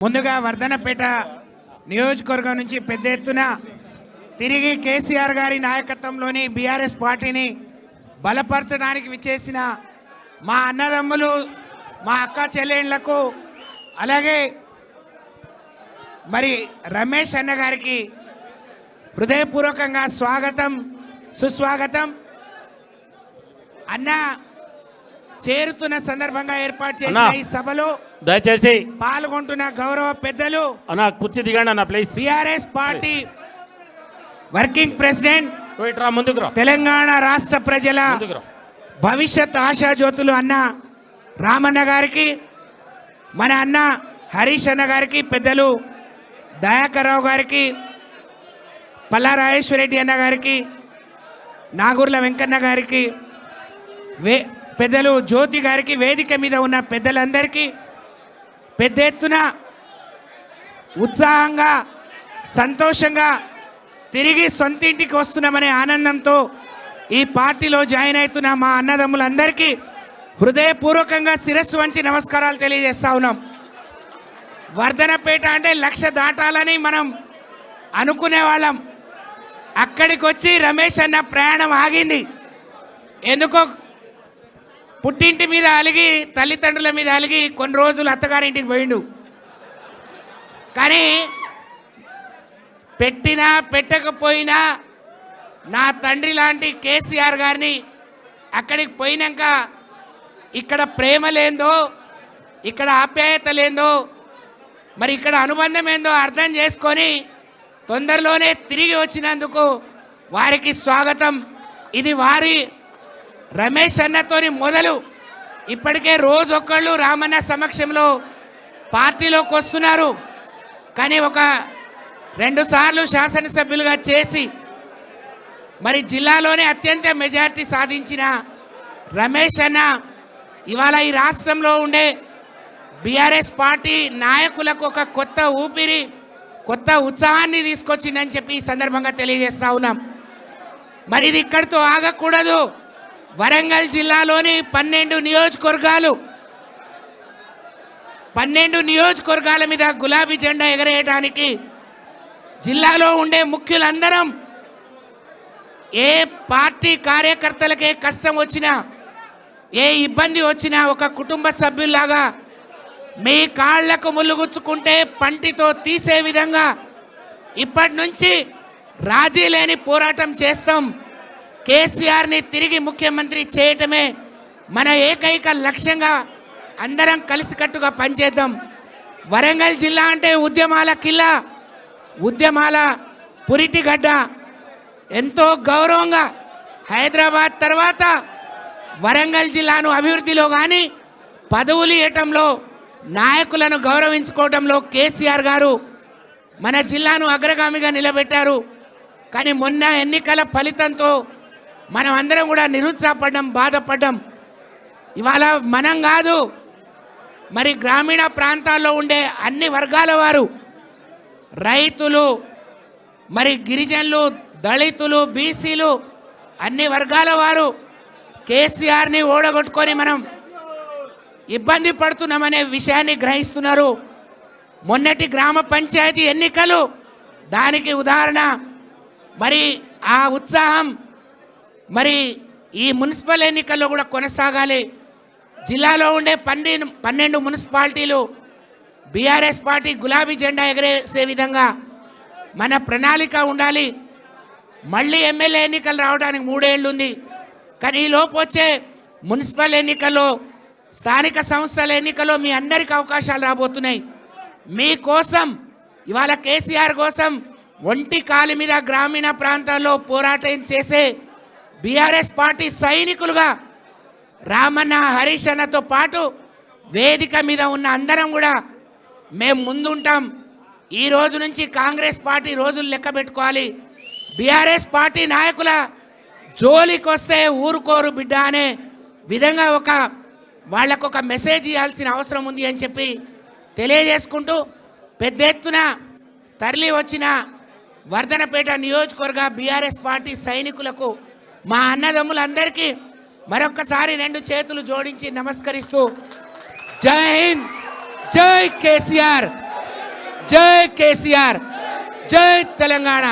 ముందుగా వర్ధనపేట నియోజకవర్గం నుంచి పెద్ద ఎత్తున తిరిగి కేసీఆర్ గారి నాయకత్వంలోని బీఆర్ఎస్ పార్టీని బలపరచడానికి విచ్చేసిన మా అన్నదమ్ములు, మా అక్క చెల్లెళ్లకు, అలాగే మరి రమేష్ అన్న గారికి హృదయపూర్వకంగా స్వాగతం, సుస్వాగతం. అన్న చేరుతున్న సందర్భంగా ఏర్పాటు చేసిన ఈ సభలో దయచేసి పాల్గొంటున్న గౌరవ పెద్దలు, అన్న కుర్చీ దిగండి అన్న please. BRS party working president, Telangana రాష్ట్ర ప్రజల భవిష్యత్ ఆశాజ్యోతులు అన్న రామన్న గారికి, మన అన్న హరీష్ అన్న గారికి, పెద్దలు దయాకర్ రావు గారికి, పల్లా రాజేశ్వరరెడ్డి అన్న గారికి, నాగూర్ల వెంకన్న గారికి, పెద్దలు జ్యోతి గారికి, వేదిక మీద ఉన్న పెద్దలందరికీ పెద్ద ఎత్తున ఉత్సాహంగా, సంతోషంగా తిరిగి సొంతింటికి వస్తున్నామనే ఆనందంతో ఈ పార్టీలో జాయిన్ అవుతున్న మా అన్నదమ్ములందరికీ హృదయపూర్వకంగా శిరస్సు వంచి నమస్కారాలు తెలియజేస్తా ఉన్నాం. వర్ధనపేట అంటే 1,00,000 దాటాలని మనం అనుకునేవాళ్ళం. అక్కడికి వచ్చి రమేష్ అన్న ప్రయాణం ఆగింది. ఎందుకో పుట్టింటి మీద అలిగి, తల్లిదండ్రుల మీద అలిగి కొన్ని రోజులు అత్తగారింటికి పోయిండు. కానీ పెట్టినా పెట్టకపోయినా నా తండ్రి లాంటి కేసీఆర్ గారిని అక్కడికి పోయినాక ఇక్కడ ప్రేమ లేందో, ఇక్కడ ఆప్యాయత లేందో, మరి ఇక్కడ అనుబంధం ఏందో అర్థం చేసుకొని తొందరలోనే తిరిగి వచ్చినందుకు వారికి స్వాగతం. ఇది వారి రమేష్ అన్నతోని మొదలు. ఇప్పటికే రోజు ఒక్కళ్ళు రామన్న సమక్షంలో పార్టీలోకి వస్తున్నారు. కానీ ఒక 2 సార్లు శాసనసభ్యులుగా చేసి మరి జిల్లాలోనే అత్యంత మెజారిటీ సాధించిన రమేష్ అన్న ఇవాళ ఈ రాష్ట్రంలో ఉండే బీఆర్ఎస్ పార్టీ నాయకులకు ఒక కొత్త ఊపిరి, కొత్త ఉత్సాహాన్ని తీసుకొచ్చిందని చెప్పి ఈ సందర్భంగా తెలియజేస్తా ఉన్నాం. మరి ఇది ఇక్కడితో ఆగకూడదు. వరంగల్ జిల్లాలోని 12 నియోజకవర్గాల మీద గులాబీ జెండా ఎగరేయడానికి జిల్లాలో ఉండే ముఖ్యులందరం, ఏ పార్టీ కార్యకర్తలకే కష్టం వచ్చినా, ఏ ఇబ్బంది వచ్చినా ఒక కుటుంబ సభ్యుల్లాగా మీ కాళ్లకు ముళ్ళుగుచ్చుకుంటే పంటితో తీసే విధంగా ఇప్పటి నుంచి రాజీ లేని పోరాటం చేస్తాం. కేసీఆర్ని తిరిగి ముఖ్యమంత్రి చేయటమే మన ఏకైక లక్ష్యంగా అందరం కలిసికట్టుగా పనిచేద్దాం. వరంగల్ జిల్లా అంటే ఉద్యమాల కిల్లా, ఉద్యమాల పురిటిగడ్డ. ఎంతో గౌరవంగా హైదరాబాద్ తర్వాత వరంగల్ జిల్లాను అభివృద్ధిలో కానీ, పదవులు ఇవ్వటంలో, నాయకులను గౌరవించుకోవడంలో కేసీఆర్ గారు మన జిల్లాను అగ్రగామిగా నిలబెట్టారు. కానీ మొన్న ఎన్నికల ఫలితంతో మనం అందరం కూడా నిరుత్సాహపడ్డాం, బాధపడ్డాం. ఇవాళ మనం కాదు, మరి గ్రామీణ ప్రాంతాల్లో ఉండే అన్ని వర్గాల వారు, రైతులు, మరి గిరిజనులు, దళితులు, బీసీలు, అన్ని వర్గాల వారు కేసీఆర్ని ఓడగొట్టుకొని మనం ఇబ్బంది పడుతున్నామనే విషయాన్ని గ్రహిస్తున్నారు. మొన్నటి గ్రామ పంచాయతీ ఎన్నికలు దానికి ఉదాహరణ. మరి ఆ ఉత్సాహం మరి ఈ మున్సిపల్ ఎన్నికల్లో కూడా కొనసాగాలి. జిల్లాలో ఉండే 12 మున్సిపాలిటీలు బీఆర్ఎస్ పార్టీ గులాబీ జెండా ఎగరేసే విధంగా మన ప్రణాళిక ఉండాలి. మళ్ళీ ఎమ్మెల్యే ఎన్నికలు రావడానికి 3 ఏళ్ళు ఉంది. కానీ ఈలోపు వచ్చే మున్సిపల్ ఎన్నికల్లో, స్థానిక సంస్థల ఎన్నికల్లో మీ అందరికీ అవకాశాలు రాబోతున్నాయి. మీకోసం ఇవాళ కేసీఆర్ కోసం ఒంటి కాలి మీద గ్రామీణ ప్రాంతాల్లో పోరాటం చేసే బీఆర్ఎస్ పార్టీ సైనికులుగా రామన్న, హరీష్ అన్నతో పాటు వేదిక మీద ఉన్న అందరం కూడా మేము ముందుంటాం. ఈ రోజు నుంచి కాంగ్రెస్ పార్టీ రోజులు లెక్క పెట్టుకోవాలి. బీఆర్ఎస్ పార్టీ నాయకుల జోలికి వస్తే ఊరుకోరు బిడ్డ అనే విధంగా వాళ్ళకు ఒక మెసేజ్ ఇవ్వాల్సిన అవసరం ఉంది అని చెప్పి తెలియజేసుకుంటూ, పెద్ద ఎత్తున తరలి వచ్చిన వర్ధనపేట నియోజకవర్గ బీఆర్ఎస్ పార్టీ సైనికులకు, మా అన్నదమ్ములందరికీ మరొక్కసారి 2 చేతులు జోడించి నమస్కరిస్తూ, జై హింద్, జై కేసీఆర్. జై కేసీఆర్, జై తెలంగాణ.